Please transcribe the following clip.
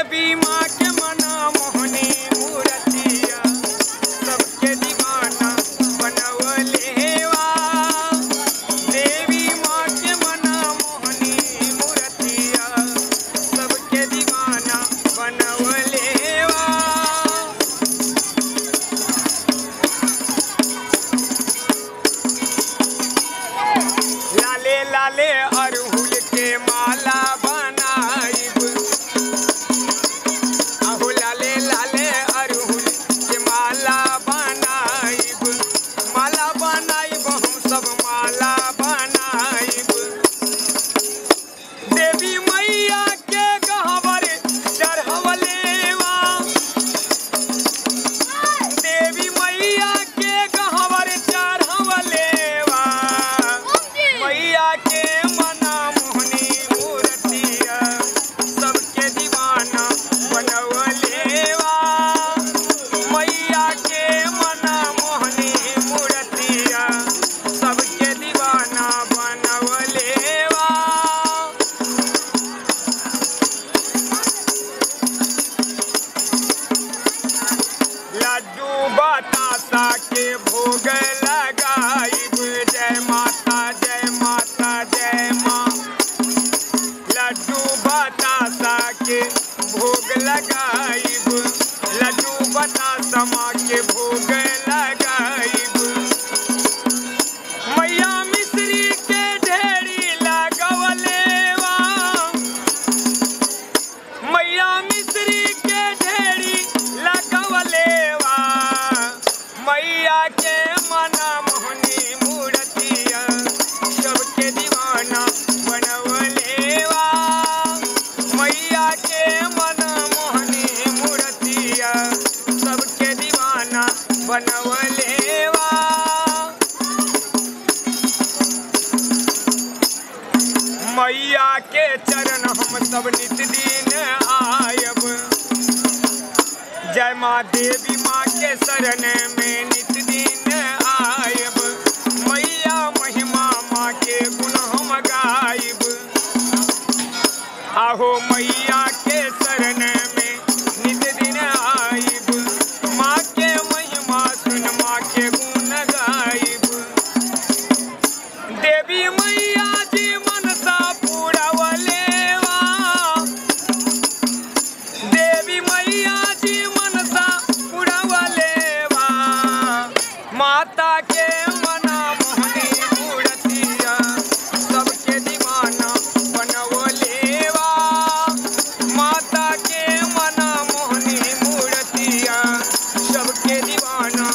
देवी माँ के मना मोहनी मूर्तिया सबके दीवाना बनवलेवा। देवी माँ के मना मोहनी मूर्तिया सबके दीवाना बनवलेवा। लाले लाले अरहुल के माला बनाइब, अहो लाले लाले अरहुल के माला बनाइब, माला बनाइब हम सब माला बनाइब। देवी मैया के गहवर चढ़वलेवा, देवी मैया के गहवर चढ़वलेवा। मैया के मना मोहनी मूर्तिया सबके दीवाना बनवलेवा। मैया के मना मोहनी मूर्तिया सबके दीवाना बनवलेवा। लड्डू बतासा के भोग लगाइब, जय माता जय माता जय माँ। लड्डू बतासा के भोग लगाइब, लड्डू बतासा माँ के भोग लगाइब। मैया मिश्री के ढेरी लगवलेवा, मैया मिश्री के ढेरी लगवलेवा। मैया के मना मोहनी मूर्तिया सबके दीवाना बनवलेवा। मैया के मना मोहनी मूर्तिया सबके दीवाना बनवलेवा। मैया के चरण हम सब नित दिन आयब, जय माँ देवी माँ के शरण में नित दिन आयब। मैया महिमा माँ के गुण हम गायब, आहो मैया के शरण में नित दिन आयब। माँ के महिमा सुन माँ के गुण गायब। देवी मैया जी मनसा पूरवलेवा, देवी मैया जी मनसा पूरवलेवा। माता के मना मोहनी मूर्तिया सबके दीवाना बनवलेवा। माता के मना मोहनी मूर्तिया सबके दीवाना